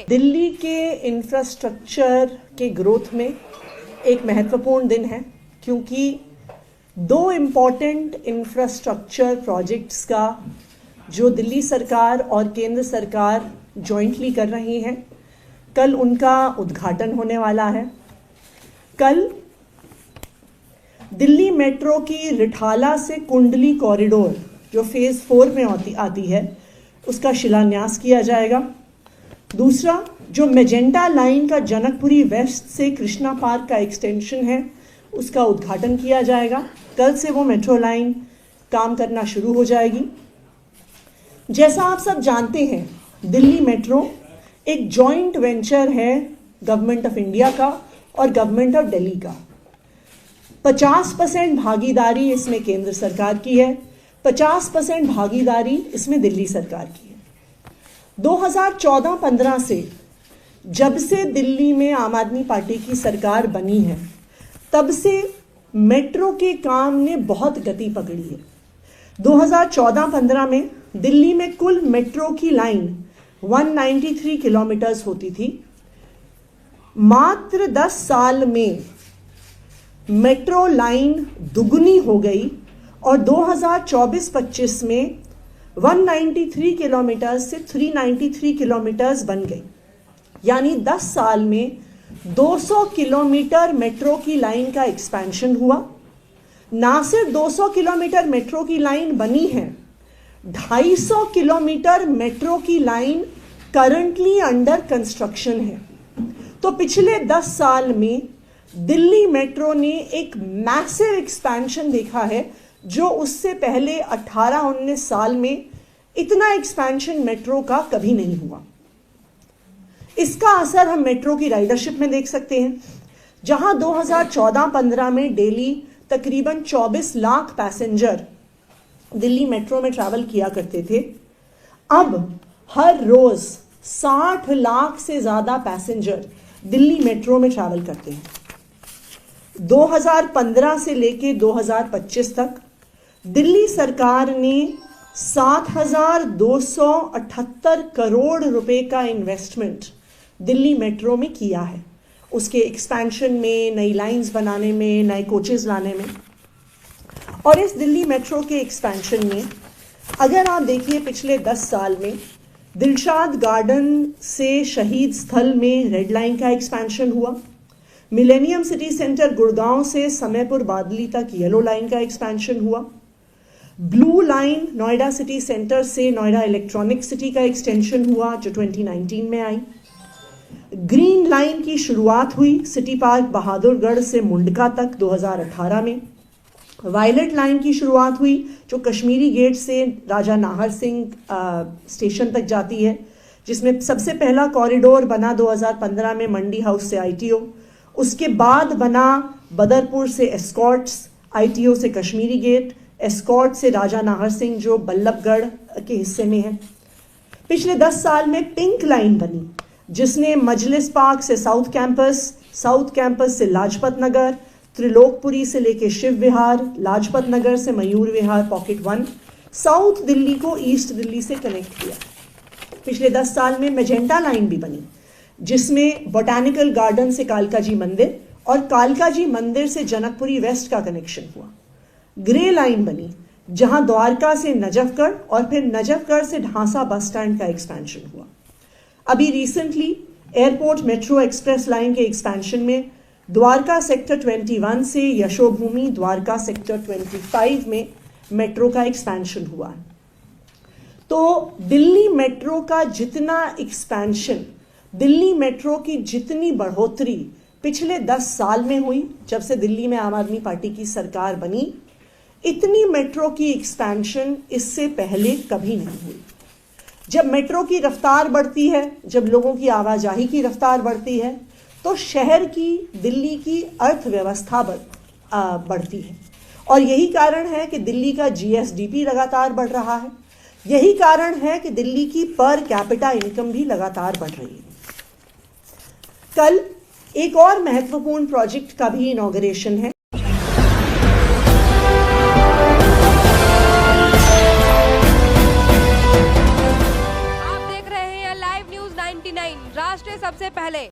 दिल्ली के इंफ्रास्ट्रक्चर के ग्रोथ में एक महत्वपूर्ण दिन है, क्योंकि दो इम्पॉर्टेंट इंफ्रास्ट्रक्चर प्रोजेक्ट्स का जो दिल्ली सरकार और केंद्र सरकार जॉइंटली कर रही हैं, कल उनका उद्घाटन होने वाला है। कल दिल्ली मेट्रो की रिठाला से कुंडली कॉरिडोर जो फेज़ 4 में आती है, उसका शिलान्यास किया जाएगा। दूसरा, जो मेजेंटा लाइन का जनकपुरी वेस्ट से कृष्णा पार्क का एक्सटेंशन है, उसका उद्घाटन किया जाएगा। कल से वो मेट्रो लाइन काम करना शुरू हो जाएगी। जैसा आप सब जानते हैं, दिल्ली मेट्रो एक जॉइंट वेंचर है गवर्नमेंट ऑफ इंडिया का और गवर्नमेंट ऑफ दिल्ली का। 50% भागीदारी इसमें केंद्र सरकार की है, 50% भागीदारी इसमें दिल्ली सरकार की है। 2014-15 से जब से दिल्ली में आम आदमी पार्टी की सरकार बनी है, तब से मेट्रो के काम ने बहुत गति पकड़ी है। 2014-15 में दिल्ली में कुल मेट्रो की लाइन 193 किलोमीटर्स होती थी। मात्र 10 साल में मेट्रो लाइन दुगनी हो गई और 2024-25 में 193 किलोमीटर्स से 393 किलोमीटर्स बन गई। यानी 10 साल में 200 किलोमीटर मेट्रो की लाइन का एक्सपेंशन हुआ। ना सिर्फ 200 किलोमीटर मेट्रो की लाइन बनी है, 250 किलोमीटर मेट्रो की लाइन करंटली अंडर कंस्ट्रक्शन है। तो पिछले 10 साल में दिल्ली मेट्रो ने एक मैसिव एक्सपेंशन देखा है, जो उससे पहले 18-19 साल में इतना एक्सपेंशन मेट्रो का कभी नहीं हुआ। इसका असर हम मेट्रो की राइडरशिप में देख सकते हैं, जहां 2014-15 में डेली तकरीबन 24 लाख पैसेंजर दिल्ली मेट्रो में ट्रैवल किया करते थे। अब हर रोज 60 लाख से ज्यादा पैसेंजर दिल्ली मेट्रो में ट्रैवल करते हैं। 2015 से लेके 2025 तक दिल्ली सरकार ने 7,278 करोड़ रुपए का इन्वेस्टमेंट दिल्ली मेट्रो में किया है, उसके एक्सपेंशन में, नई लाइंस बनाने में, नए कोचेस लाने में। और इस दिल्ली मेट्रो के एक्सपेंशन में अगर आप देखिए, पिछले 10 साल में दिलशाद गार्डन से शहीद स्थल में रेड लाइन का एक्सपेंशन हुआ। मिलेनियम सिटी सेंटर गुड़गांव से समयपुर बादली तक येलो लाइन का एक्सपेंशन हुआ। Blue line Noida city centre से नोएडा इलेक्ट्रॉनिक सिटी का एक्सटेंशन हुआ, जो 2019 में आई। ग्रीन लाइन की शुरुआत हुई सिटी पार्क बहादुरगढ़ से मुंडका तक 2018 में। वायलेट लाइन की शुरुआत हुई जो कश्मीरी गेट से राजा नाहर सिंह स्टेशन तक जाती है, जिसमें सबसे पहला कॉरिडोर बना 2015 में मंडी हाउस से आईटीओ। उसके बाद बना बदरपुर से एस्कॉर्ट्स, आईटीओ से कश्मीरी गेट, एस्कॉर्ट से राजा नाहर सिंह जो बल्लभगढ़ के हिस्से में है। पिछले 10 साल में पिंक लाइन बनी, जिसने मजलिस पार्क से साउथ कैंपस से लाजपत नगर, त्रिलोकपुरी से लेके शिव विहार, लाजपत नगर से मयूर विहार पॉकेट 1, साउथ दिल्ली को ईस्ट दिल्ली से कनेक्ट किया। पिछले 10 साल में मेजेंटा लाइन भी बनी, जिसमें बोटैनिकल गार्डन से कालका जी मंदिर और कालका जी मंदिर से जनकपुरी वेस्ट का कनेक्शन हुआ। ग्रे लाइन बनी, जहां द्वारका से नजफगढ़ और फिर नजफगढ़ से ढांसा बस स्टैंड का एक्सपेंशन हुआ। अभी recently airport metro express line के एक्सपेंशन में द्वारका सेक्टर 21 से यशोभूमि द्वारका सेक्टर 25 में मेट्रो का एक्सपेंशन हुआ। तो दिल्ली मेट्रो का जितना एक्सपेंशन, दिल्ली मेट्रो की जितनी बढ़ोतरी पिछले 10 साल में हुई, जब से दिल्ली में आम आदमी पार्टी की सरकार बनी, इतनी मेट्रो की एक्सपेंशन इससे पहले कभी नहीं हुई। जब मेट्रो की रफ्तार बढ़ती है, जब लोगों की आवाजाही की रफ्तार बढ़ती है, तो शहर की, दिल्ली की अर्थव्यवस्था बढ़ती है। और यही कारण है कि दिल्ली का जीएसडीपी लगातार बढ़ रहा है। यही कारण है कि दिल्ली की पर कैपिटा इनकम भी लगातार बढ़ रही है। कल एक और महत्वपूर्ण प्रोजेक्ट का भी इनॉग्रेशन है। आप देख रहे हैं लाइव न्यूज 9। 799 राष्ट्र सबसे पहले।